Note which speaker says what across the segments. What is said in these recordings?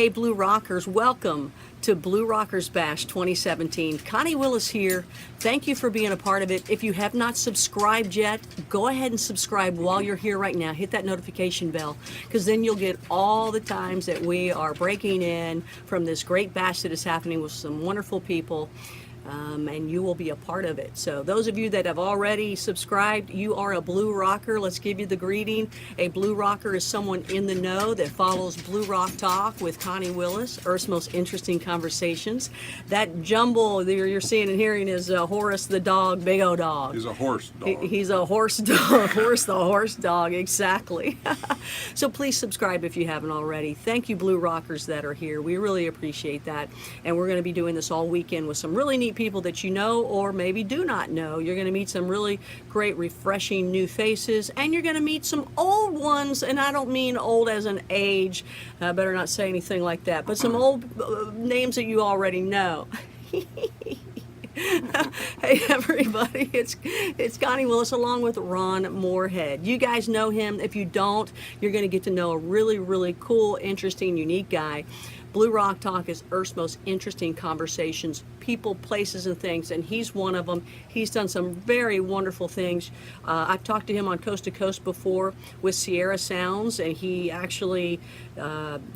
Speaker 1: Hey Blue Rockers, welcome to Blue Rockers Bash 2017. Connie Willis here. Thank you for being a part of it. If you have not subscribed yet, go ahead and subscribe while you're here right now. Hit that notification bell, because then you'll get all the times that we are breaking in from this great bash that is happening with some wonderful people. And you will be a part of it. So those of you that have already subscribed, you are a Blue Rocker. Let's give you the greeting. A Blue Rocker is someone in the know that follows Blue Rock Talk with Connie Willis, Earth's most interesting conversations. That jumble that you're seeing and hearing is Horace the dog, big O dog.
Speaker 2: He's a horse dog.
Speaker 1: He's a horse dog. Horace the horse dog, exactly. So please subscribe if you haven't already. Thank you, Blue Rockers that are here. We really appreciate that. And we're going to be doing this all weekend with some really neat people that you know or maybe do not know. You're going to meet some really great, refreshing new faces, and you're going to meet some old ones, and I don't mean old as an age. I better not say anything like that, but some old names that you already know. Hey everybody, it's Connie Willis along with Ron Morehead. You guys know him. If you don't, you're going to get to know a really, really cool, interesting, unique guy. Blue Rock Talk is Earth's most interesting conversations, people, places, and things, and he's one of them. He's done some very wonderful things. I've talked to him on Coast to Coast before with Sierra Sounds, and he actually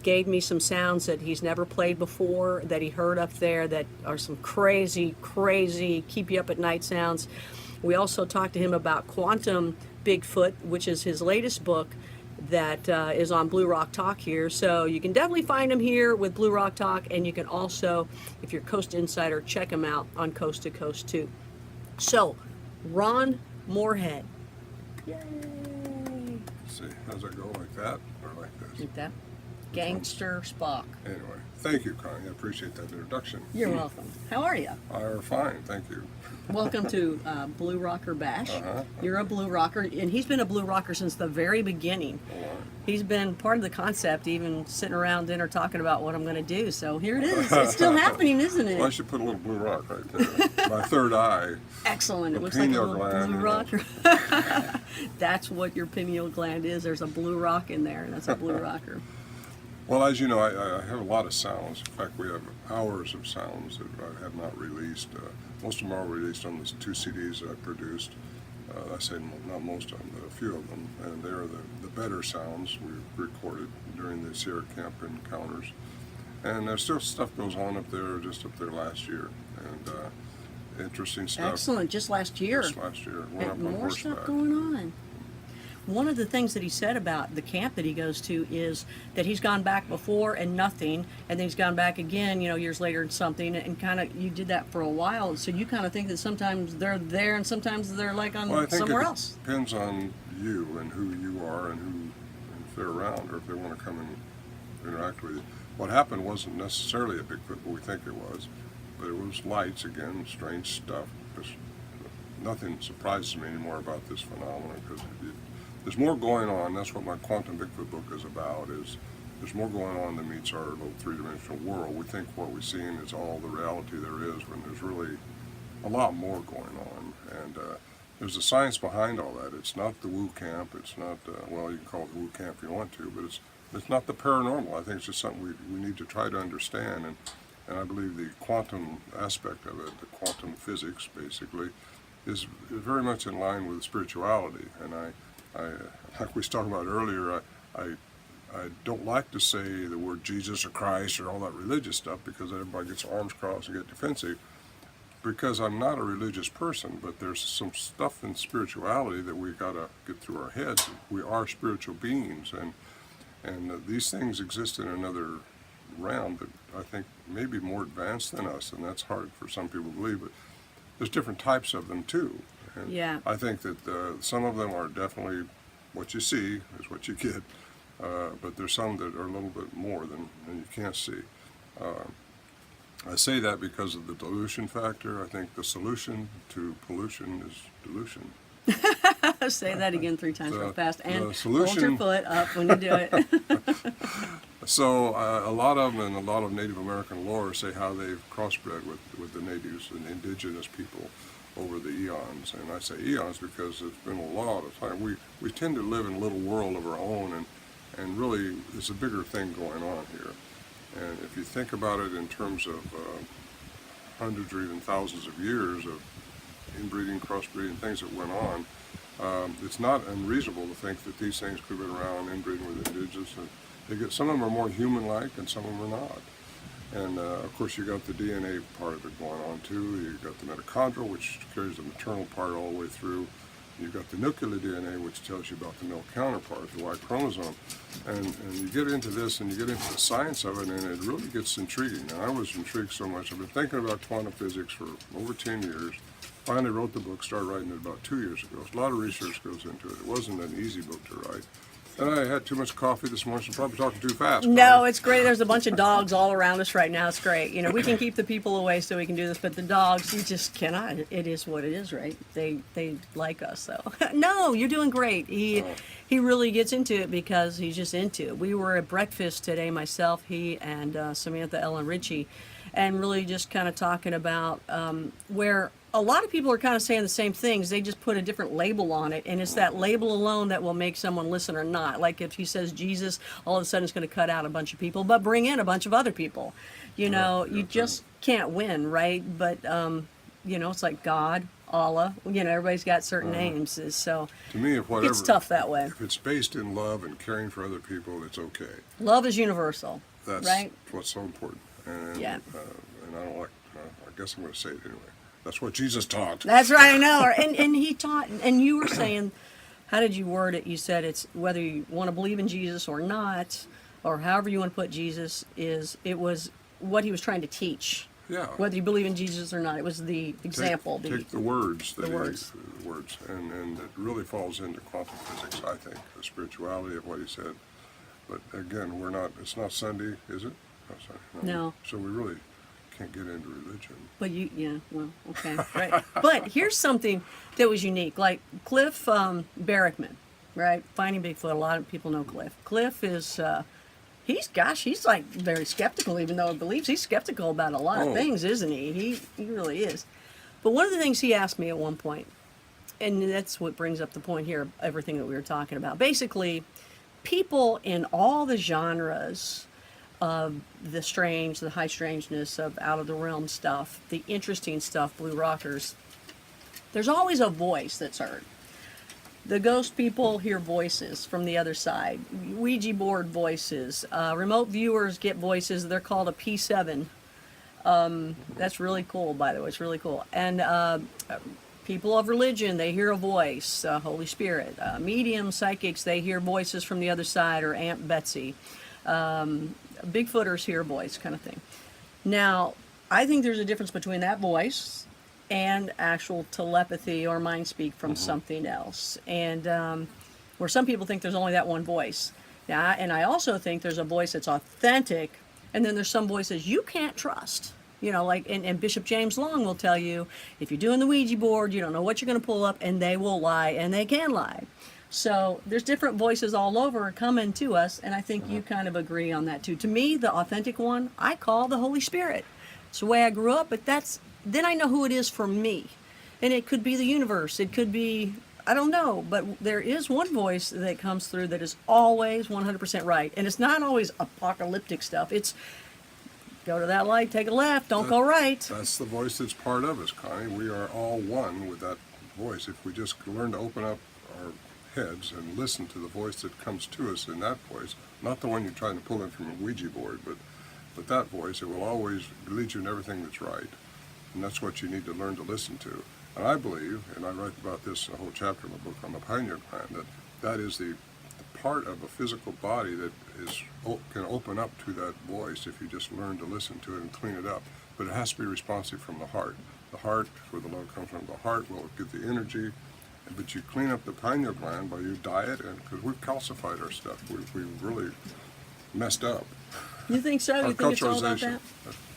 Speaker 1: gave me some sounds that he's never played before, that he heard up there, that are some crazy, crazy, keep you up at night sounds. We also talked to him about Quantum Bigfoot, which is his latest book, that is on Blue Rock Talk here. So you can definitely find him here with Blue Rock Talk, and you can also, if you're Coast Insider, check him out on Coast to Coast too. So, Ron Morehead. Yay!
Speaker 2: Let's see, how's that go? Like that or like this?
Speaker 1: Like that? Gangster Spock.
Speaker 2: Anyway, thank you, Connie. I appreciate that introduction.
Speaker 1: You're welcome. How are you?
Speaker 2: I'm fine, thank you.
Speaker 1: Welcome to Blue Rocker Bash. You're a Blue Rocker, and he's been a Blue Rocker since the very beginning. He's been part of the concept, even sitting around dinner talking about what I'm going to do. So here it is. It's still happening, isn't it?
Speaker 2: Well, I should put a little blue rock right there. My third eye.
Speaker 1: Excellent. It looks like a little blue rocker. That's what your pineal gland is. There's a blue rock in there, and that's a blue rocker.
Speaker 2: Well, as you know, I have a lot of sounds. In fact, we have hours of sounds that I have not released. Most of them are released on the 2 CDs that I produced. I say not most of them, but a few of them. And they are the better sounds we recorded during the Sierra Camp encounters. And there's still stuff goes on up there, just up there last year. And interesting stuff.
Speaker 1: Excellent. Just last year.
Speaker 2: Just last year. Went up on
Speaker 1: more
Speaker 2: horseback.
Speaker 1: stuff going on. One of the things that he said about the camp that he goes to is that he's gone back before and nothing, and then he's gone back again, years later and something, and kind of, you did that for a while, so you kind of think that sometimes they're there and sometimes they're like on somewhere else.
Speaker 2: Depends on you and who you are and if they're around or if they want to come and interact with you. What happened wasn't necessarily a Bigfoot, but we think it was, but it was lights again, strange stuff. Nothing surprises me anymore about this phenomenon because there's more going on. That's what my Quantum Bigfoot book is about. There's more going on than meets our little 3-dimensional world. We think what we've seen is all the reality there is, when there's really a lot more going on. And there's a science behind all that. It's not the woo camp. It's not well, you can call it the woo camp if you want to, but it's not the paranormal. I think it's just something we need to try to understand. And I believe the quantum aspect of it, the quantum physics, basically, is very much in line with spirituality. And I like we was talking about earlier, I don't like to say the word Jesus or Christ or all that religious stuff, because everybody gets arms crossed and get defensive, because I'm not a religious person, but there's some stuff in spirituality that we got to get through our heads. We are spiritual beings, and these things exist in another realm that I think may be more advanced than us, and that's hard for some people to believe, but there's different types of them too. And
Speaker 1: yeah.
Speaker 2: I think that some of them are definitely what you see is what you get, but there's some that are a little bit more than you can't see. I say that because of the dilution factor. I think the solution to pollution is dilution.
Speaker 1: Say that again 3 times real fast, and
Speaker 2: hold
Speaker 1: your foot up when you do it.
Speaker 2: So a lot of them, and a lot of Native American lore, say how they've crossbred with the natives and indigenous people over the eons. And I say eons because it's been a lot of time. We tend to live in a little world of our own, and really there's a bigger thing going on here. And if you think about it in terms of hundreds or even thousands of years of inbreeding, crossbreeding, things that went on, it's not unreasonable to think that these things could have been around inbreeding with indigenous. And some of them are more human-like and some of them are not. And of course, you got the DNA part of it going on too. You got the mitochondrial, which carries the maternal part all the way through. You've got the nuclear DNA, which tells you about the male counterpart, the Y chromosome. And you get into this and you get into the science of it, and it really gets intriguing. And I was intrigued so much. I've been thinking about quantum physics for over 10 years. Finally wrote the book, started writing it about 2 years ago. So a lot of research goes into it. It wasn't an easy book to write. And I had too much coffee this morning, so I'm probably talking too fast.
Speaker 1: No, it's great. There's a bunch of dogs all around us right now. It's great. You know, we can keep the people away so we can do this, but the dogs, you just cannot. It is what it is, right? They like us, so. No, you're doing great. He really gets into it because he's just into it. We were at breakfast today, myself, he, and Samantha, Ellen, Ritchie, and really just kind of talking about where a lot of people are kind of saying the same things. They just put a different label on it, and it's that label alone that will make someone listen or not. Like if he says Jesus, all of a sudden it's going to cut out a bunch of people, but bring in a bunch of other people. You know, you just can't win, right? But, you know, it's like God, Allah, you know, everybody's got certain names. So
Speaker 2: to me, if whatever,
Speaker 1: it's tough that way.
Speaker 2: If it's based in love and caring for other people, it's okay.
Speaker 1: Love is universal,
Speaker 2: That's
Speaker 1: right?
Speaker 2: what's so important. And,
Speaker 1: Yeah.
Speaker 2: And I don't like, I guess I'm going to say it anyway. That's what Jesus taught.
Speaker 1: That's right, I know. And he taught, and you were saying, how did you word it? You said it's whether you want to believe in Jesus or not, or however you want to put Jesus, it was what he was trying to teach.
Speaker 2: Yeah.
Speaker 1: Whether you believe in Jesus or not, it was the example.
Speaker 2: Take the words.
Speaker 1: The words.
Speaker 2: And it really falls into quantum physics, I think, the spirituality of what he said. But again, it's not Sunday, is it? Not Sunday.
Speaker 1: No.
Speaker 2: So we really can't get into religion.
Speaker 1: But okay, right. But here's something that was unique, like Cliff Barrickman, right? Finding Bigfoot. A lot of people know Cliff. Cliff is, he's like very skeptical, even though he believes he's skeptical about a lot of things, isn't he? He really is. But one of the things he asked me at one point, and that's what brings up the point here of everything that we were talking about. Basically, people in all the genres of the strange, the high strangeness of out of the realm stuff, the interesting stuff, blue rockers, there's always a voice that's heard. The ghost people hear voices from the other side. Ouija board voices. Remote viewers get voices. They're called a P7. That's really cool, by the way. It's really cool. And people of religion, they hear a voice, Holy Spirit. Mediums, psychics, they hear voices from the other side, or Aunt Betsy. Bigfooters hear a voice, kind of thing. Now, I think there's a difference between that voice and actual telepathy or mind speak from something else. And where some people think there's only that one voice. Now, and I also think there's a voice that's authentic, and then there's some voices you can't trust. You know, like, and Bishop James Long will tell you, if you're doing the Ouija board, you don't know what you're going to pull up, and they will lie, and they can lie. So there's different voices all over coming to us, and I think you kind of agree on that too. To me, the authentic one, I call the Holy Spirit. It's the way I grew up, but then I know who it is for me. And it could be the universe. It could be, I don't know, but there is one voice that comes through that is always 100% right. And it's not always apocalyptic stuff. It's go to that light, take a left, don't go right.
Speaker 2: That's the voice that's part of us, Connie. We are all one with that voice. If we just learn to open up our heads and listen to the voice that comes to us in that voice, not the one you're trying to pull in from a Ouija board, but that voice, it will always lead you in everything that's right. And that's what you need to learn to listen to. And I believe, and I write about this in a whole chapter in my book on the pineal gland, that is the part of a physical body that can open up to that voice if you just learn to listen to it and clean it up. But it has to be responsive from the heart. The heart, where the love comes from, the heart will get the energy. But you clean up the pineal gland by your diet, and because we've calcified our stuff, we've really messed up.
Speaker 1: You think so? You think it's all about that?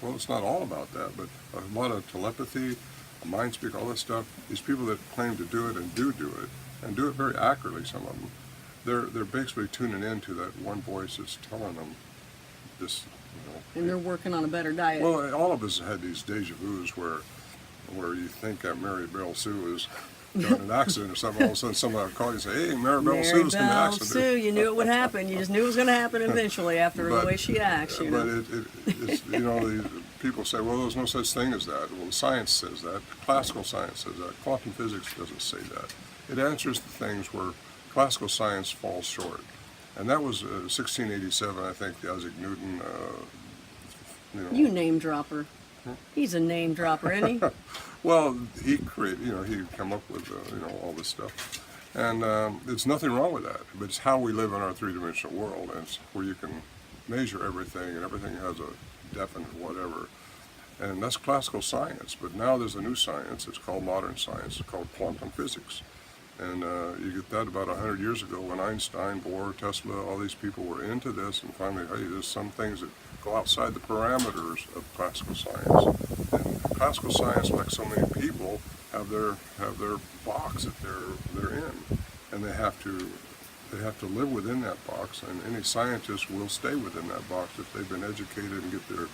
Speaker 2: Well, it's not all about that, but a lot of telepathy, mind speak, all this stuff, these people that claim to do it and do it, and do it very accurately, some of them, they're basically tuning into that one voice that's telling them this, you know.
Speaker 1: And they're working on a better diet.
Speaker 2: Well, all of us had these deja vus where you think that Mary Bell Sue is during an accident or something, all of a sudden somebody would call you and say, hey, Maribel Sue's in an
Speaker 1: Maribel
Speaker 2: accident.
Speaker 1: Sue, you knew it would happen. You just knew it was going to happen eventually after the way she acts, you know.
Speaker 2: But it's, you know, the people say, well, there's no such thing as that. Well, the science says that. Classical science says that. Quantum physics doesn't say that. It answers the things where classical science falls short. And that was 1687, I think, Isaac Newton, you know.
Speaker 1: You name dropper. He's a name dropper, isn't he?
Speaker 2: Well, he created, you know, he come up with, you know, all this stuff. And there's nothing wrong with that. But it's how we live in our three-dimensional world. And it's where you can measure everything, and everything has a definite whatever. And that's classical science. But now there's a new science. It's called modern science. It's called quantum physics. And you get that about 100 years ago when Einstein, Bohr, Tesla, all these people were into this. And finally, hey, there's some things that go outside the parameters of classical science. And classical science, like so many people, have their box that they're in, and they have to live within that box. And any scientist will stay within that box if they've been educated and get their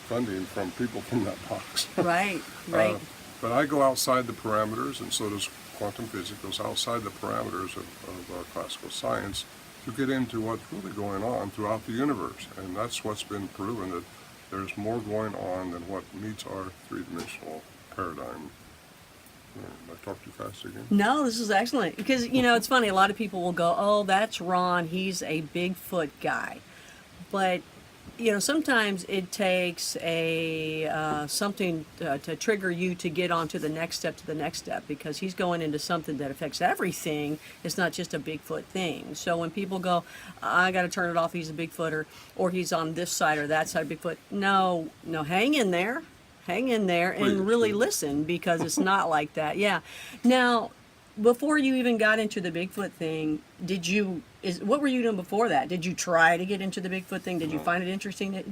Speaker 2: funding from people from that box.
Speaker 1: Right, right.
Speaker 2: But I go outside the parameters, and so does quantum physics, goes outside the parameters of classical science to get into what's really going on throughout the universe. And that's what's been proven, that there's more going on than what meets our three-dimensional paradigm. I talked too fast again?
Speaker 1: No, this is excellent. Because, you know, it's funny, a lot of people will go, oh, that's Ron, he's a Bigfoot guy. But, you know, sometimes it takes a something to trigger you to get on to the next step, because he's going into something that affects everything. It's not just a Bigfoot thing. So when people go, I got to turn it off, he's a Bigfooter, or he's on this side or that side of Bigfoot. No, hang in there. Hang in there and
Speaker 2: Please,
Speaker 1: really
Speaker 2: please.
Speaker 1: listen, because it's not like that. Yeah. Now, before you even got into the Bigfoot thing, what were you doing before that? Did you try to get into the Bigfoot thing? Did you find it interesting?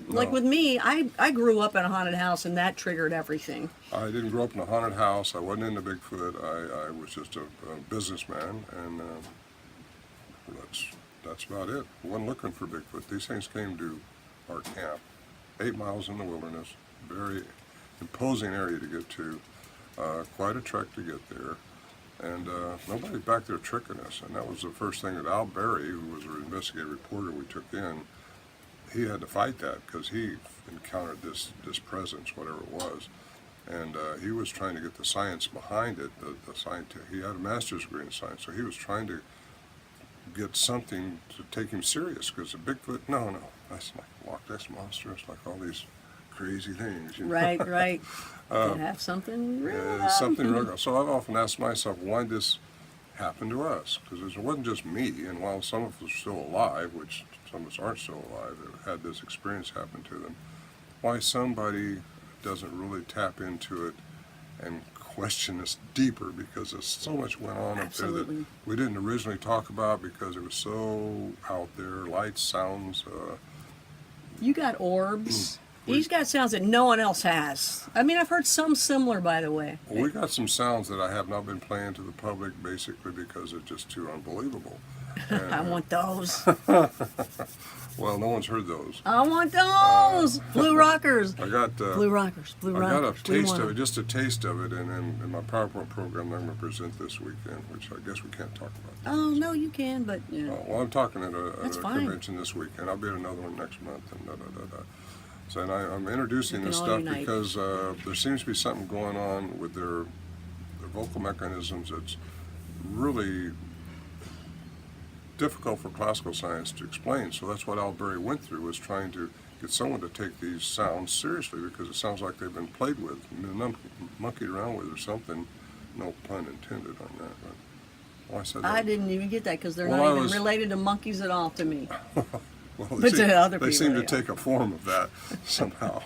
Speaker 1: Like with me, I grew up in a haunted house, and that triggered everything.
Speaker 2: I didn't grow up in a haunted house. I wasn't into Bigfoot. I was just a businessman, and that's about it. I wasn't looking for Bigfoot. These things came to our camp, 8 miles in the wilderness, very imposing area to get to, quite a trek to get there. And nobody back there tricking us. And that was the first thing that Al Berry, who was an investigative reporter we took in, he had to fight that because he encountered this presence, whatever it was. And he was trying to get the science behind it. The scientist, he had a master's degree in science, so he was trying to get something to take him serious, because the Bigfoot, no, that's like a Loch Ness Monster, it's like all these crazy things. You know?
Speaker 1: Right. Could have something real.
Speaker 2: Something real. So I've often asked myself, why did this happen to us? Because it wasn't just me, and while some of us are still alive, which some of us aren't still alive, that had this experience happen to them, why somebody doesn't really tap into it and question this deeper, because there's so much went on up there that we didn't originally talk about because it was so out there, lights, sounds.
Speaker 1: You got orbs. He's got sounds that no one else has. I mean, I've heard some similar, by the way.
Speaker 2: Well, we got some sounds that I have not been playing to the public, basically because they're just too unbelievable. And,
Speaker 1: I want those.
Speaker 2: well, no one's heard those.
Speaker 1: I want those. Blue Rockers.
Speaker 2: I got
Speaker 1: Blue Rockers.
Speaker 2: I got a taste of it, just a taste of it, and then in my PowerPoint program I'm going to present this weekend, which I guess we can't talk about.
Speaker 1: Oh, no, you can, but yeah.
Speaker 2: Well, I'm talking at a
Speaker 1: fine.
Speaker 2: convention this weekend. I'll be at another one next month, and So, and I'm introducing
Speaker 1: We
Speaker 2: this
Speaker 1: can all
Speaker 2: stuff
Speaker 1: unite.
Speaker 2: because there seems to be something going on with their vocal mechanisms that's really difficult for classical science to explain. So that's what Al Berry went through, was trying to get someone to take these sounds seriously, because it sounds like they've been played with, monkeyed around with or something. No pun intended on that. But, well, I said that.
Speaker 1: I didn't even get that, because they're
Speaker 2: Well,
Speaker 1: not
Speaker 2: I
Speaker 1: even
Speaker 2: was-
Speaker 1: related to monkeys at all to me.
Speaker 2: Well,
Speaker 1: But to other
Speaker 2: they
Speaker 1: people,
Speaker 2: seem to
Speaker 1: yeah.
Speaker 2: take a form of that somehow.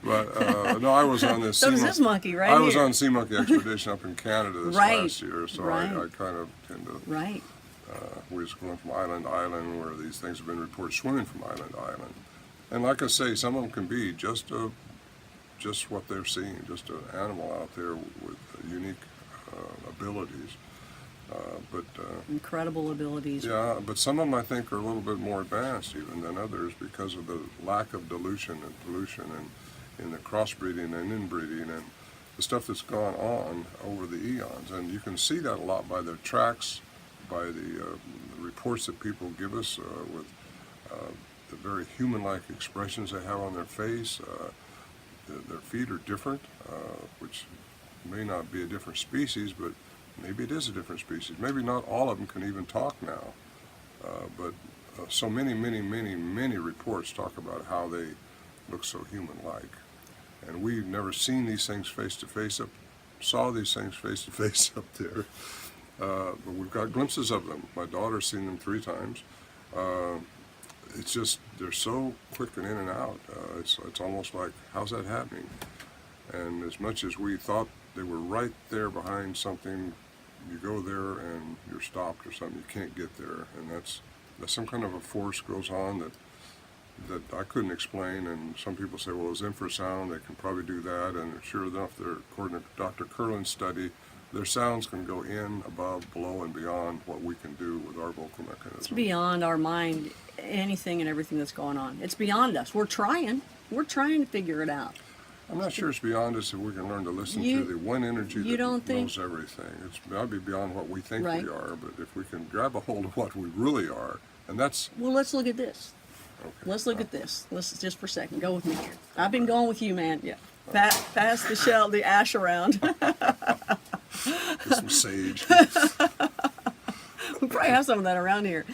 Speaker 2: But no, I was on this.
Speaker 1: So does this monkey right
Speaker 2: I was
Speaker 1: here.
Speaker 2: on Sea Monkey Expedition up in Canada this
Speaker 1: Right,
Speaker 2: last year, so
Speaker 1: right.
Speaker 2: I kind of tend to.
Speaker 1: Right.
Speaker 2: We was going from island to island, where these things have been reported swimming from island to island, and like I say, some of them can be just what they're seeing, just an animal out there with unique abilities. But
Speaker 1: Incredible abilities.
Speaker 2: yeah, but some of them I think are a little bit more advanced even than others, because of the lack of dilution and pollution and in the crossbreeding and inbreeding, and the stuff that's gone on over the eons. And you can see that a lot by their tracks, by the reports that people give us with the very human-like expressions they have on their face. Their feet are different, which may not be a different species, but maybe it is a different species. Maybe not all of them can even talk now, but so many reports talk about how they look so human-like. And we've never seen these things face-to-face saw these things face-to-face up there. But we've got glimpses of them. My daughter's seen them 3 times. It's just, they're so quick and in and out. It's almost like, how's that happening? And as much as we thought they were right there behind something, you go there and you're stopped or something, you can't get there. And that's some kind of a force goes on that I couldn't explain. And some people say, well, it's infrasound, they can probably do that. And sure enough, according to Dr. Curlin's study, their sounds can go in, above, below, and beyond what we can do with our vocal mechanism.
Speaker 1: It's beyond our mind, anything and everything that's going on. It's beyond us. We're trying to figure it out.
Speaker 2: I'm not sure it's beyond us if we can learn to listen to the one energy that knows everything. It's got to be beyond what we think we are, but if we can grab a hold of what we really are, and that's...
Speaker 1: Well, let's look at this.
Speaker 2: Okay.
Speaker 1: Let's look at this. Let's just for a second. Go with me here. I've been going with you, man. Yeah. Pass the ash around.
Speaker 2: Some sage.
Speaker 1: We probably have some of that around here.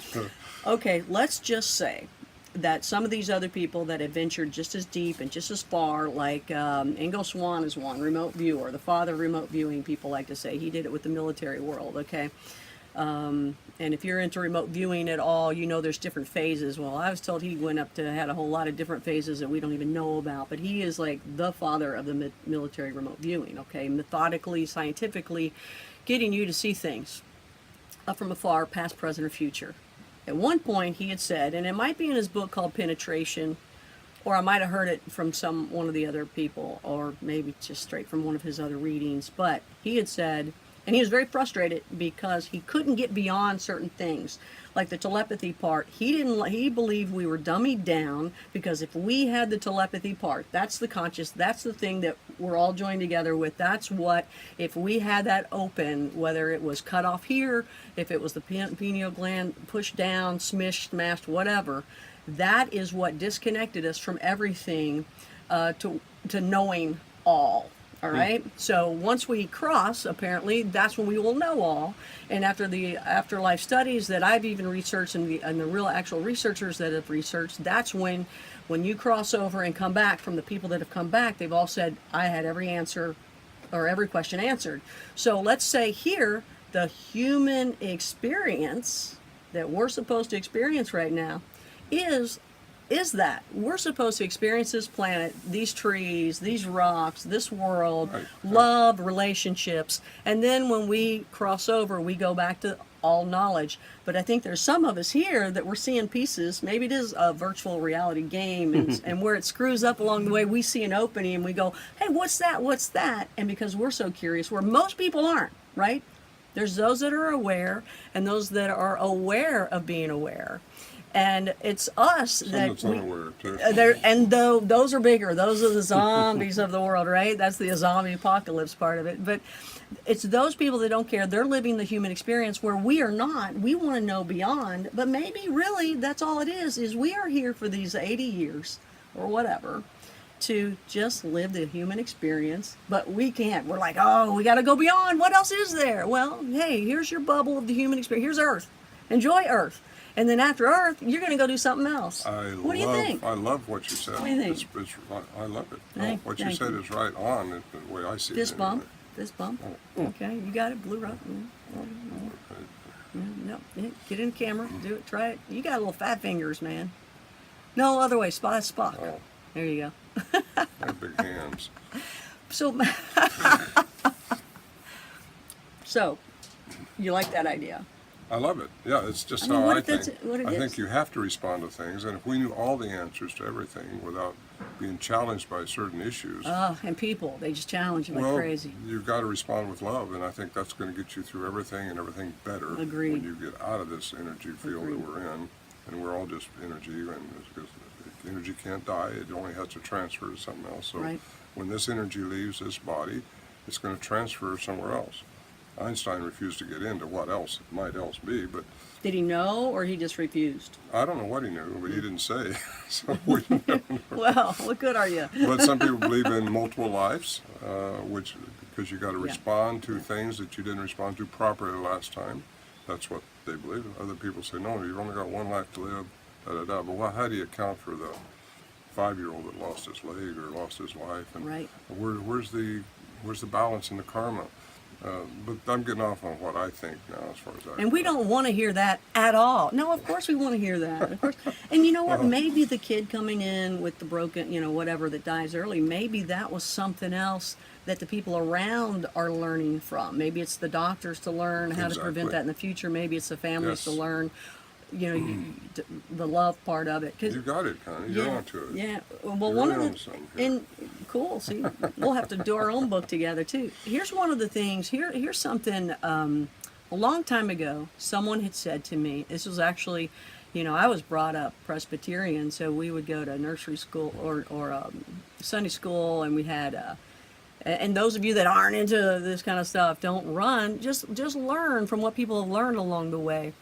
Speaker 1: Okay, let's just say that some of these other people that have ventured just as deep and just as far, like Ingo Swann is one, remote viewer, the father of remote viewing, people like to say. He did it with the military world, okay? And if you're into remote viewing at all, you know there's different phases. Well, I was told he had a whole lot of different phases that we don't even know about, but he is like the father of the military remote viewing, okay? Methodically, scientifically, getting you to see things from afar, past, present, or future. At one point, he had said, and it might be in his book called Penetration, or I might have heard it from one of the other people, or maybe just straight from one of his other readings, but he had said, and he was very frustrated because he couldn't get beyond certain things, like the telepathy part. He believed we were dummied down because if we had the telepathy part, that's the conscious, that's the thing that we're all joined together with. That's what, if we had that open, whether it was cut off here, if it was the pineal gland pushed down, smished, smashed, whatever, that is what disconnected us from everything to knowing all. All right. So once we cross, apparently, that's when we will know all. And after the afterlife studies that I've even researched and the real actual researchers that have researched, that's when you cross over and come back, from the people that have come back, they've all said, I had every answer or every question answered. So let's say here, the human experience that we're supposed to experience right now is that we're supposed to experience this planet, these trees, these rocks, this world, love, relationships, and then when we cross over, we go back to all knowledge. But I think there's some of us here that we're seeing pieces. Maybe it is a virtual reality game, and where it screws up along the way, we see an opening and we go, hey, what's that? What's that? And because we're so curious, where most people aren't, right? There's those that are aware and those that are aware of being aware. And it's us that those are bigger. Those are the zombies of the world, right? That's the zombie apocalypse part of it. But it's those people that don't care. They're living the human experience where we are not. We want to know beyond. But maybe really that's all it is we are here for these 80 years or whatever to just live the human experience. But we can't. We're like, oh, we got to go beyond. What else is there? Well, hey, here's your bubble of the human experience. Here's Earth. Enjoy Earth. And then after Earth, you're going to go do something else. What do you think?
Speaker 2: I love what you said.
Speaker 1: What do you think?
Speaker 2: I love it. What you said is right on the way I see it.
Speaker 1: Fist bump. Fist bump. Okay, you got it. Blue rock. No, get in the camera. Do it. Try it. You got little fat fingers, man. No, other way. Spock.
Speaker 2: Oh.
Speaker 1: There you go.
Speaker 2: I have big hands.
Speaker 1: So you like that idea?
Speaker 2: I love it. Yeah, it's just how I think. I think you have to respond to things, and if we knew all the answers to everything without being challenged by certain issues.
Speaker 1: And people, they just challenge you like crazy.
Speaker 2: You've got to respond with love, and I think that's going to get you through everything and everything better.
Speaker 1: Agreed.
Speaker 2: When you get out of this energy field that we're in, and we're all just energy, and because energy can't die, it only has to transfer to something else. So when this energy leaves this body, it's going to transfer somewhere else. Einstein refused to get into what else it might else be, but
Speaker 1: Did he know, or he just refused?
Speaker 2: I don't know what he knew, but he didn't say. So we don't know.
Speaker 1: Well, what good are you?
Speaker 2: But some people believe in multiple lives, which because you got to
Speaker 1: Yeah.
Speaker 2: respond to things that you didn't respond to properly last time. That's what they believe. Other people say, no, you've only got one life to live. Da da da. But how do you account for the 5-year-old that lost his leg or lost his wife? And
Speaker 1: Right.
Speaker 2: where's the balance in the karma? But I'm getting off on what I think now as far as that.
Speaker 1: And we don't want to hear that at all. No, of course we want to hear that. Of course. And you know what? Maybe the kid coming in with the broken, whatever that dies early, maybe that was something else that the people around are learning from. Maybe it's the doctors to learn how to prevent
Speaker 2: Exactly.
Speaker 1: that in the future. Maybe it's the families to
Speaker 2: Yes.
Speaker 1: learn, the love part of it. 'Cause
Speaker 2: You got it, Connie. You're onto it.
Speaker 1: Yeah. Well,
Speaker 2: You're
Speaker 1: one
Speaker 2: right
Speaker 1: of
Speaker 2: on
Speaker 1: the
Speaker 2: something here.
Speaker 1: and cool. See, we'll have to do our own book together too. Here's one of the things. Here's something. A long time ago, someone had said to me. This was actually, I was brought up Presbyterian, so we would go to nursery school or Sunday school, and we had. And those of you that aren't into this kind of stuff, don't run. Just learn from what people have learned along the way.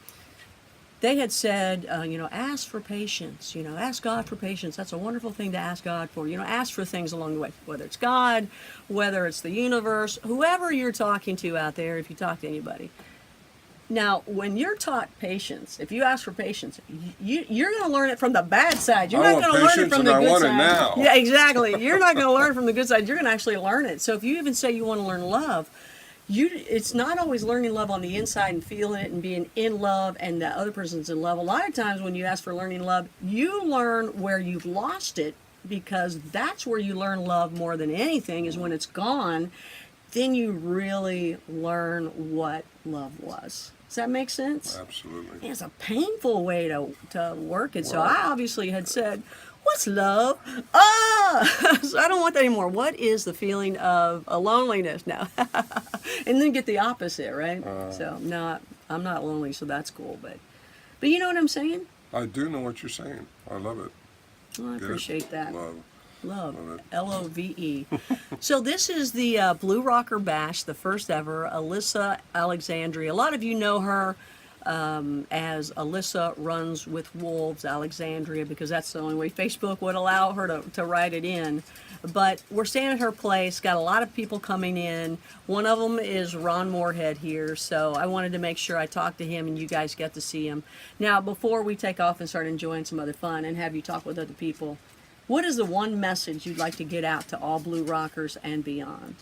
Speaker 1: They had said, ask for patience, ask God for patience. That's a wonderful thing to ask God for. Ask for things along the way, whether it's God, whether it's the universe, whoever you're talking to out there, if you talk to anybody. Now, when you're taught patience, if you ask for patience, you're going to learn it from the bad side. You're
Speaker 2: I
Speaker 1: not
Speaker 2: want
Speaker 1: going to learn it
Speaker 2: patience
Speaker 1: from
Speaker 2: and
Speaker 1: the
Speaker 2: I
Speaker 1: good
Speaker 2: want it
Speaker 1: side.
Speaker 2: now.
Speaker 1: Yeah, exactly. You're not going to learn from the good side. You're going to actually learn it. So if you even say you want to learn love, it's not always learning love on the inside and feeling it and being in love and the other person's in love. A lot of times when you ask for learning love, you learn where you've lost it, because that's where you learn love more than anything, is when it's gone. Then you really learn what love was. Does that make sense?
Speaker 2: Absolutely.
Speaker 1: It's a painful way to work it. So
Speaker 2: Well-
Speaker 1: I obviously had said, what's love? So I don't want that anymore. What is the feeling of a loneliness now? And then get the opposite, right? So no, I'm not lonely, so that's cool. But you know what I'm saying?
Speaker 2: I do know what you're saying. I love it.
Speaker 1: Well, I
Speaker 2: Get it?
Speaker 1: appreciate that.
Speaker 2: Love.
Speaker 1: Love.
Speaker 2: Love it.
Speaker 1: Love. So this is the Blue Rocker Bash, the first ever. Alyssa Alexandria. A lot of you know her as Alyssa Runs with Wolves Alexandria, because that's the only way Facebook would allow her to write it in. But we're staying at her place, got a lot of people coming in. One of them is Ron Morehead here, so I wanted to make sure I talked to him and you guys get to see him. Now, before we take off and start enjoying some other fun and have you talk with other people, what is the one message you'd like to get out to all Blue Rockers and beyond?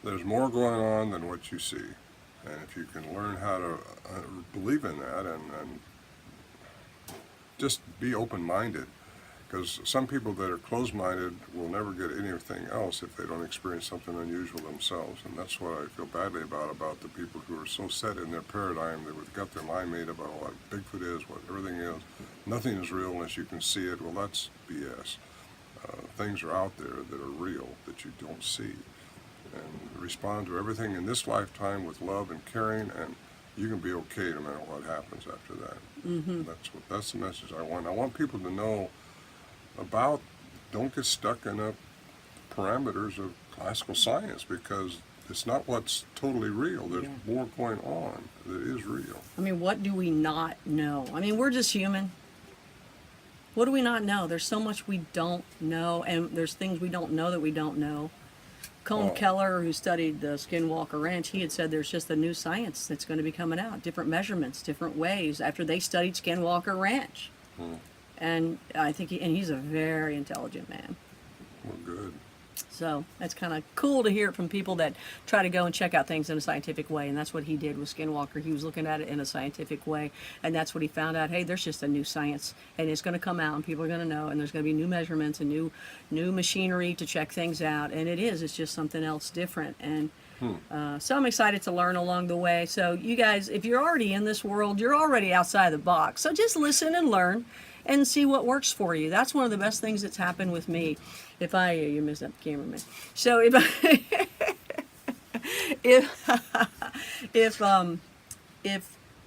Speaker 2: There's more going on than what you see. And if you can learn how to believe in that and just be open-minded, because some people that are closed-minded will never get anything else if they don't experience something unusual themselves. And that's what I feel badly about the people who are so set in their paradigm that have got their mind made about what Bigfoot is, what everything is. Nothing is real unless you can see it. Well, that's BS. Things are out there that are real that you don't see. And respond to everything in this lifetime with love and caring, and you can be okay no matter what happens after that. Mm-hmm. That's the message I want. I want people to know about, don't get stuck in the parameters of classical science, because it's not what's totally real. There's more going on that is real.
Speaker 1: I mean, what do we not know? I mean, we're just human. What do we not know? There's so much we don't know, and there's things we don't know that we don't know. Cone Keller, who studied the Skinwalker Ranch, he had said there's just a new science that's going to be coming out, different measurements, different ways, after they studied Skinwalker Ranch. And I think he's a very intelligent man.
Speaker 2: Well, good.
Speaker 1: So that's kind of cool to hear it from people that try to go and check out things in a scientific way. And that's what he did with Skinwalker. He was looking at it in a scientific way. And that's what he found out. Hey, there's just a new science. And it's going to come out and people are going to know. And there's going to be new measurements and new machinery to check things out. And it is. It's just something else different. And so I'm excited to learn along the way. So you guys, if you're already in this world, you're already outside the box. So just listen and learn and see what works for you. That's one of the best things that's happened with me. You missed up the cameraman. So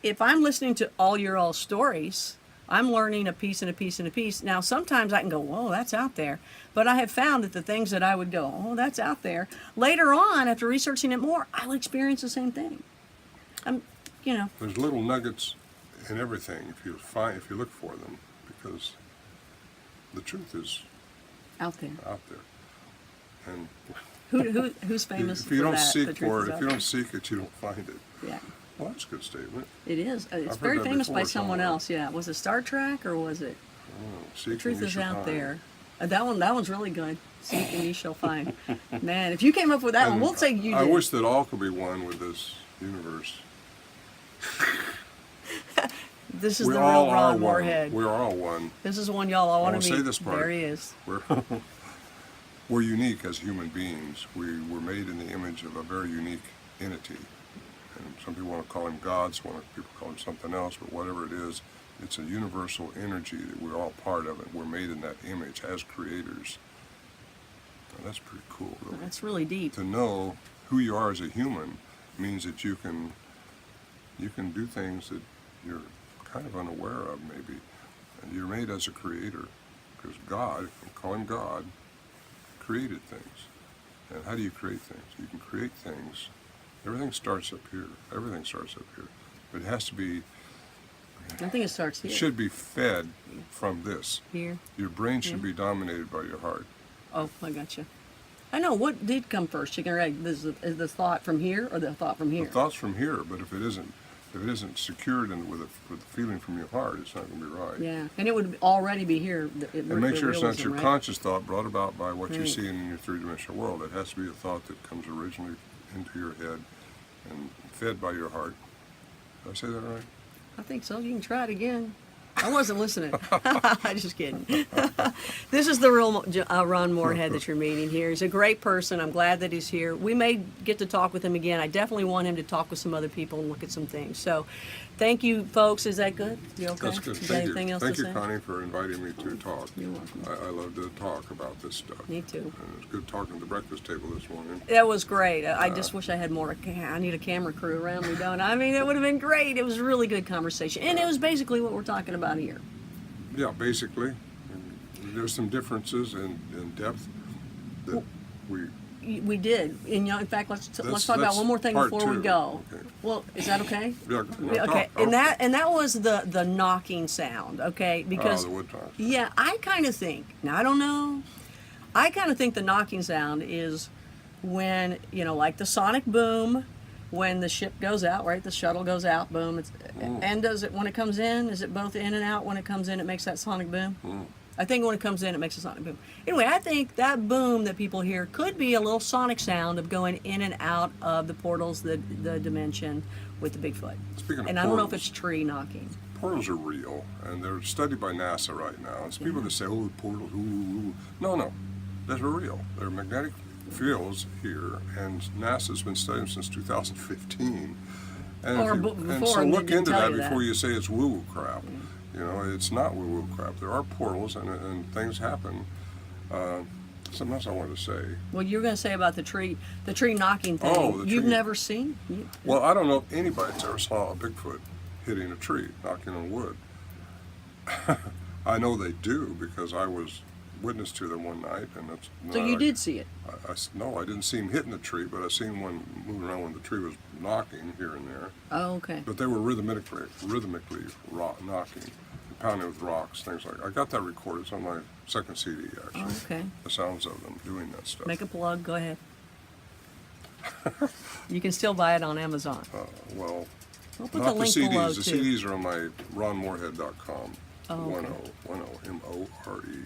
Speaker 1: if I'm listening to all your stories, I'm learning a piece and a piece and a piece. Now, sometimes I can go, whoa, that's out there. But I have found that the things that I would go, oh, that's out there, later on, after researching it more, I'll experience the same thing. You know.
Speaker 2: There's little nuggets in everything if you look for them, because the truth is
Speaker 1: Out there.
Speaker 2: out there. And
Speaker 1: Who's famous
Speaker 2: if you
Speaker 1: for
Speaker 2: don't
Speaker 1: that?
Speaker 2: seek
Speaker 1: The truth
Speaker 2: for
Speaker 1: is
Speaker 2: it,
Speaker 1: out
Speaker 2: if you
Speaker 1: there.
Speaker 2: don't seek it, you don't find it.
Speaker 1: Yeah,
Speaker 2: Well, that's a good statement.
Speaker 1: it is. It's
Speaker 2: heard
Speaker 1: very
Speaker 2: that
Speaker 1: famous by
Speaker 2: before
Speaker 1: someone
Speaker 2: somewhere.
Speaker 1: else. Yeah, was it Star Trek or was it?
Speaker 2: Seek
Speaker 1: The
Speaker 2: and
Speaker 1: truth
Speaker 2: you
Speaker 1: is
Speaker 2: shall
Speaker 1: out
Speaker 2: find.
Speaker 1: there. That one's really good. Seek and you shall find. Man, if you came up with that one,
Speaker 2: And
Speaker 1: we'll say you did.
Speaker 2: I wish that all could be one with this universe.
Speaker 1: This is
Speaker 2: We
Speaker 1: the
Speaker 2: all
Speaker 1: real
Speaker 2: are
Speaker 1: Ron Morehead.
Speaker 2: one. We're all one.
Speaker 1: This is one y'all all want
Speaker 2: wanna
Speaker 1: to meet.
Speaker 2: say this part.
Speaker 1: There he is.
Speaker 2: We're unique as human beings. We were made in the image of a very unique entity. And some people want to call him God, some people call him something else, but whatever it is, it's a universal energy that we're all part of it. We're made in that image as creators. Now, that's pretty cool, really.
Speaker 1: That's really deep.
Speaker 2: To know who you are as a human means that you can do things that you're kind of unaware of, maybe. And you're made as a creator, because God, we call him God, created things. And how do you create things? You can create things. Everything starts up here. Everything starts up here. But it has to be,
Speaker 1: I think it starts
Speaker 2: it
Speaker 1: here.
Speaker 2: should be fed from this.
Speaker 1: Here.
Speaker 2: Your brain should be dominated by your heart.
Speaker 1: Oh, I got you. I know. What did come first, chicken or egg? Is the thought from here or the thought from here?
Speaker 2: The thought's from here, but if it isn't secured with a feeling from your heart, it's not going to be right.
Speaker 1: Yeah, and it would already be here.
Speaker 2: And make sure it's not your
Speaker 1: right?
Speaker 2: conscious thought brought about by what you're
Speaker 1: Right.
Speaker 2: seeing in your three-dimensional world. It has to be a thought that comes originally into your head and fed by your heart. Did I say that right?
Speaker 1: I think so. You can try it again. I wasn't listening. Just kidding. This is the real Ron Morehead that you're meeting here. He's a great person. I'm glad that he's here. We may get to talk with him again. I definitely want him to talk with some other people and look at some things. So thank you, folks. Is that good? You okay?
Speaker 2: That's good.
Speaker 1: You got
Speaker 2: Thank
Speaker 1: anything
Speaker 2: you.
Speaker 1: else
Speaker 2: Thank
Speaker 1: to
Speaker 2: you,
Speaker 1: say?
Speaker 2: Connie, for inviting me to talk.
Speaker 1: You're welcome.
Speaker 2: I love to talk about this stuff.
Speaker 1: Me too.
Speaker 2: And it's good talking at the breakfast table this morning.
Speaker 1: That was great. I just wish I had more. I need a camera crew around me, don't I? I mean, it would have been great. It was a really good conversation. And it was basically what we're talking about here.
Speaker 2: Yeah, basically. And there's some differences in depth that
Speaker 1: We did. And, you know, in fact, let's talk about
Speaker 2: that's
Speaker 1: one more thing
Speaker 2: part
Speaker 1: before we
Speaker 2: two.
Speaker 1: go.
Speaker 2: Okay.
Speaker 1: Well, is that okay?
Speaker 2: Yeah,
Speaker 1: Yeah, okay. And that was the knocking sound, okay? Because
Speaker 2: the wood talk.
Speaker 1: yeah, I kind of think. Now I don't know. I kind of think the knocking sound is when, you know, like the sonic boom, when the ship goes out, right? The shuttle goes out, boom. And does it when it comes in? Is it both in and out? When it comes in, it makes that sonic boom. I think when it comes in, it makes a sonic boom. Anyway, I think that boom that people hear could be a little sonic sound of going in and out of the portals, the dimension with the Bigfoot.
Speaker 2: Speaking of
Speaker 1: and I don't know if
Speaker 2: portals.
Speaker 1: it's tree knocking.
Speaker 2: Portals are real, and they're studied by NASA right now. It's people that say, "Oh, portals, ooh." No, they're real. They're magnetic fields here, and NASA's been studying them since 2015. And,
Speaker 1: Or
Speaker 2: and
Speaker 1: before,
Speaker 2: so
Speaker 1: and they
Speaker 2: look
Speaker 1: didn't
Speaker 2: into
Speaker 1: tell
Speaker 2: that
Speaker 1: you that.
Speaker 2: before you say it's woo-woo crap. You know, it's not woo-woo crap. There are portals, and things happen. Something else I wanted to say.
Speaker 1: Well, you were going to say about the tree knocking thing.
Speaker 2: Oh, the
Speaker 1: You've
Speaker 2: tree.
Speaker 1: never seen?
Speaker 2: Well, I don't know if anybody's ever saw a Bigfoot hitting a tree, knocking on wood. I know they do because I was witness to them one night, and it's.
Speaker 1: So you did see it.
Speaker 2: No, I didn't see him hitting the tree, but I seen one moving around when the tree was knocking here and there.
Speaker 1: Oh, okay.
Speaker 2: But they were rhythmically knocking, pounding with rocks, things like that. I got that recorded. It's on my second CD, actually.
Speaker 1: Oh, okay.
Speaker 2: The sounds of them doing that stuff.
Speaker 1: Make a plug. Go ahead. You can still buy it on Amazon.
Speaker 2: Well,
Speaker 1: We'll put
Speaker 2: not
Speaker 1: the link
Speaker 2: CDs.
Speaker 1: below,
Speaker 2: The
Speaker 1: too.
Speaker 2: CDs are on my RunwithWolves.com.
Speaker 1: Oh, okay.
Speaker 2: 10, M-O-R-E.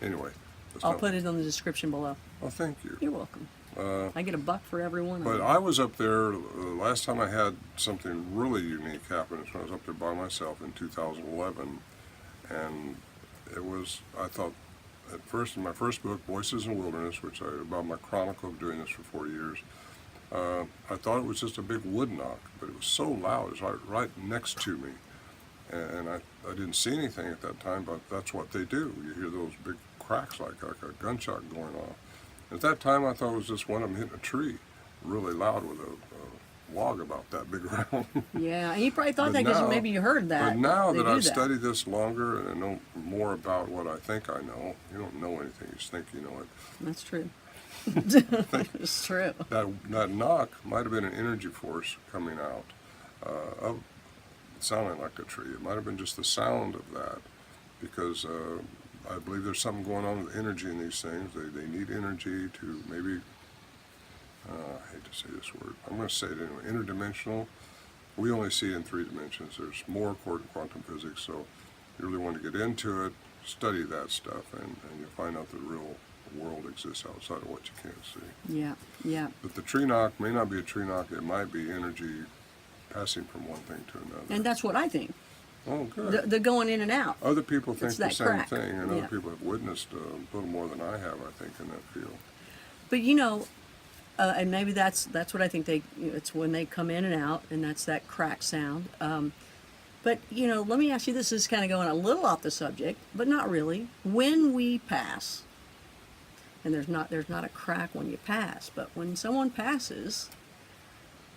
Speaker 2: Anyway. that's
Speaker 1: I'll
Speaker 2: not-
Speaker 1: put it in the description below.
Speaker 2: Oh, thank you.
Speaker 1: You're welcome. I get $1 for every one of
Speaker 2: But
Speaker 1: them.
Speaker 2: I was up there, last time I had something really unique happen is when I was up there by myself in 2011. And it was, I thought, at first, in my first book, Voices in Wilderness, about my chronicle of doing this for 4 years, I thought it was just a big wood knock, but it was so loud, it was right next to me. And I didn't see anything at that time, but that's what they do. You hear those big cracks like a gunshot going off. At that time, I thought it was just one of them hitting a tree, really loud with log about that big around.
Speaker 1: Yeah, and you probably thought
Speaker 2: But
Speaker 1: that because
Speaker 2: now-
Speaker 1: maybe you heard that.
Speaker 2: But now
Speaker 1: they
Speaker 2: that
Speaker 1: do
Speaker 2: I've studied this longer and I know more about what I think I know, you don't know anything, you just think you know it.
Speaker 1: That's true. It's true.
Speaker 2: That knock might have been an energy force coming out of sounding like a tree. It might have been just the sound of that, because I believe there's something going on with energy in these things. They need energy to maybe, I hate to say this word, I'm going to say it anyway, interdimensional. We only see it in 3 dimensions. There's more according to quantum physics, so you really want to get into it, study that stuff, and you'll find out the real world exists outside of what you can't see.
Speaker 1: Yeah, yeah.
Speaker 2: But the tree knock may not be a tree knock, it might be energy passing from one thing to another.
Speaker 1: And that's what I think.
Speaker 2: Oh, good.
Speaker 1: The going in and out.
Speaker 2: Other people think
Speaker 1: It's
Speaker 2: the
Speaker 1: that
Speaker 2: same
Speaker 1: crack.
Speaker 2: thing, and
Speaker 1: Yeah.
Speaker 2: other people have witnessed a little more than I have, I think, in that field.
Speaker 1: But you know, and maybe that's what I think it's when they come in and out, and that's that crack sound. But you know, let me ask you this: is kind of going a little off the subject, but not really. When we pass, and there's not a crack when you pass, but when someone passes,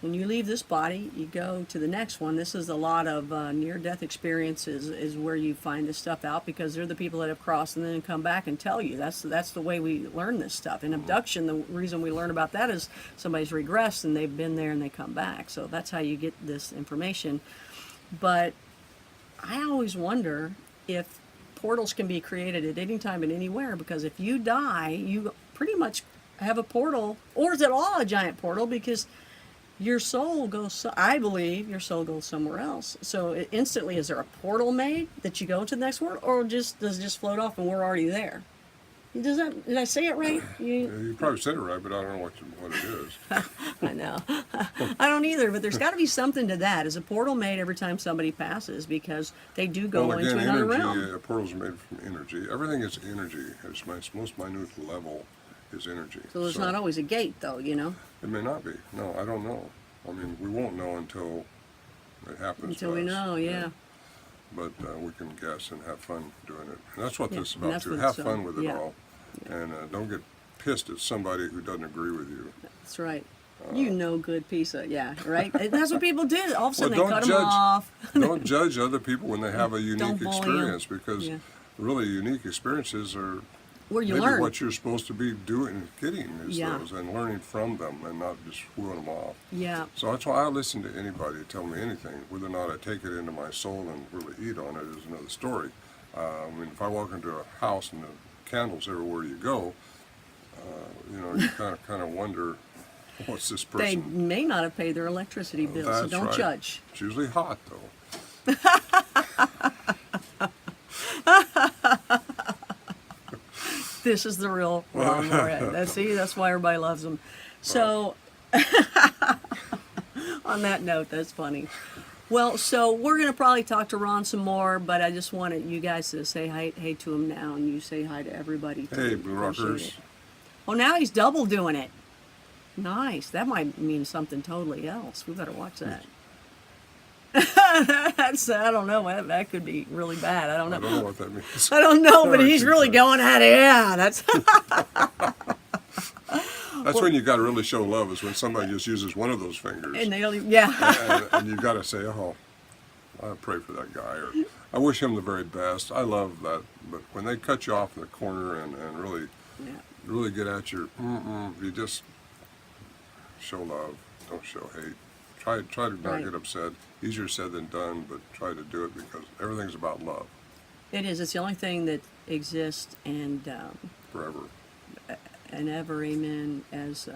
Speaker 1: when you leave this body, you go to the next one. This is a lot of near-death experiences is where you find this stuff out, because they're the people that have crossed and then come back and tell you. That's the way we learn this stuff. In abduction, the reason we learn about that is somebody's regressed and they've been there and they come back. So that's how you get this information. But I always wonder if portals can be created at any time and anywhere, because if you die, you pretty much have a portal, or is it all a giant portal? Because your soul goes, I believe your soul goes somewhere else. So instantly, is there a portal made that you go to the next world, or does it just float off and we're already there? Did I say it right?
Speaker 2: You probably said it right, but I don't know what it is.
Speaker 1: I know. I don't either, but there's got to be something to that. Is a portal made every time somebody passes, because they do go
Speaker 2: Well, again,
Speaker 1: into another
Speaker 2: energy,
Speaker 1: realm?
Speaker 2: portals are made from energy. Everything is energy. Its most minute level is energy.
Speaker 1: So there's not always a gate, though, you know?
Speaker 2: It may not be. No, I don't know. I mean, we won't know until it happens.
Speaker 1: Until
Speaker 2: to
Speaker 1: we
Speaker 2: us.
Speaker 1: know, yeah.
Speaker 2: But we can guess and have fun doing it. And that's what
Speaker 1: Yeah,
Speaker 2: this is
Speaker 1: and
Speaker 2: about,
Speaker 1: that's
Speaker 2: too.
Speaker 1: what
Speaker 2: Have
Speaker 1: it's,
Speaker 2: fun with it
Speaker 1: yeah.
Speaker 2: all. And don't get pissed at somebody who doesn't agree with you.
Speaker 1: That's right. You know, good piece of, yeah, right? And that's what people do. All of a sudden
Speaker 2: Well,
Speaker 1: they cut
Speaker 2: don't
Speaker 1: them
Speaker 2: judge.
Speaker 1: off.
Speaker 2: Don't judge other people when they have a unique
Speaker 1: Don't bully 'em.
Speaker 2: experience, because
Speaker 1: Yeah.
Speaker 2: really unique experiences are
Speaker 1: Where you
Speaker 2: maybe
Speaker 1: learn.
Speaker 2: what you're supposed to be doing, getting is
Speaker 1: Yeah.
Speaker 2: those, and learning from them and not just screwing them off.
Speaker 1: Yeah.
Speaker 2: So that's why I listen to anybody tell me anything. Whether or not I take it into my soul and really eat on it is another story. I mean, if I walk into a house and the candles everywhere you go, you know, you kind of wonder, what's this
Speaker 1: They
Speaker 2: person?
Speaker 1: may not have paid their electricity bill, so
Speaker 2: That's
Speaker 1: don't
Speaker 2: right.
Speaker 1: judge.
Speaker 2: It's usually hot, though.
Speaker 1: This is the real Ron Morehead. That's why everybody loves him. So, on that note, that's funny. Well, so we're going to probably talk to Ron some more, but I just wanted you guys to say hi to him now, and you say hi to everybody.
Speaker 2: Hey,
Speaker 1: too.
Speaker 2: Blue
Speaker 1: Appreciate
Speaker 2: Rockers.
Speaker 1: it. Oh, now he's double doing it. Nice. That might mean something totally else. We better watch that. I don't know. That could be really bad. I don't know.
Speaker 2: I don't know what that means.
Speaker 1: I don't know, but
Speaker 2: Sorry,
Speaker 1: he's really
Speaker 2: teacher.
Speaker 1: going at it. Yeah, that's.
Speaker 2: That's when you got to really show love, is when somebody just uses one of those fingers.
Speaker 1: And they'll, yeah.
Speaker 2: and you got to say, oh, I pray for that guy, or I wish him the very best. I love that. But when they cut you off in the corner and really get at your, you just show love, don't show hate. Try to not
Speaker 1: Right.
Speaker 2: get upset. Easier said than done, but try to do it, because everything's about love
Speaker 1: It is. It's the only thing that exists, and
Speaker 2: forever.
Speaker 1: ever, amen. As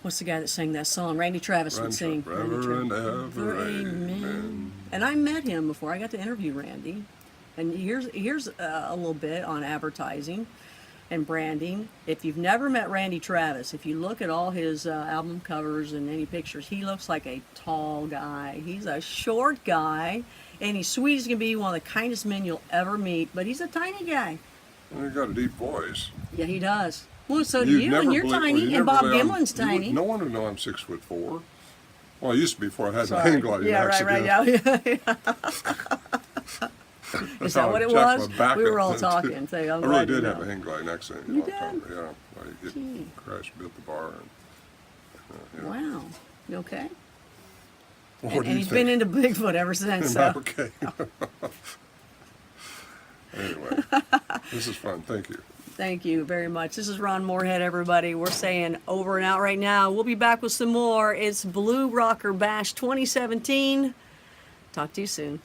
Speaker 1: what's the guy that sang that song? Randy Travis would sing.
Speaker 2: Forever and
Speaker 1: Randy
Speaker 2: ever, amen.
Speaker 1: And I met him before. I got to interview Randy. And here's a little bit on advertising and branding. If you've never met Randy Travis, if you look at all his album covers and any pictures, he looks like a tall guy. He's a short guy, and he's sweet as can be, one of the kindest men you'll ever meet, but he's a tiny guy.
Speaker 2: And you got a deep voice.
Speaker 1: Yeah, he does. Well, so do
Speaker 2: You'd
Speaker 1: you,
Speaker 2: never
Speaker 1: and you're
Speaker 2: believe-
Speaker 1: tiny,
Speaker 2: well, you
Speaker 1: and
Speaker 2: never
Speaker 1: Bob
Speaker 2: believe I'm-
Speaker 1: Gimlin's
Speaker 2: you would-
Speaker 1: tiny.
Speaker 2: No one would know I'm 6'4". Well, I used to be before I had my
Speaker 1: Sorry.
Speaker 2: hang gliding
Speaker 1: Yeah,
Speaker 2: accident.
Speaker 1: yeah. Is that what it was? We were all talking. Say, I'm
Speaker 2: I really
Speaker 1: glad you
Speaker 2: did have
Speaker 1: know.
Speaker 2: a hang gliding accident.
Speaker 1: You
Speaker 2: know,
Speaker 1: did?
Speaker 2: Yeah, I
Speaker 1: Gee.
Speaker 2: crashed, built the bar, and Yeah.
Speaker 1: Wow. You okay?
Speaker 2: What
Speaker 1: And
Speaker 2: do you
Speaker 1: he's
Speaker 2: think?
Speaker 1: been into Bigfoot ever since. So.
Speaker 2: Okay. Anyway, this is fun. Thank you.
Speaker 1: Thank you very much. This is Ron Morehead, everybody. We're saying over and out right now. We'll be back with some more. It's Blue Rocker Bash 2017. Talk to you soon.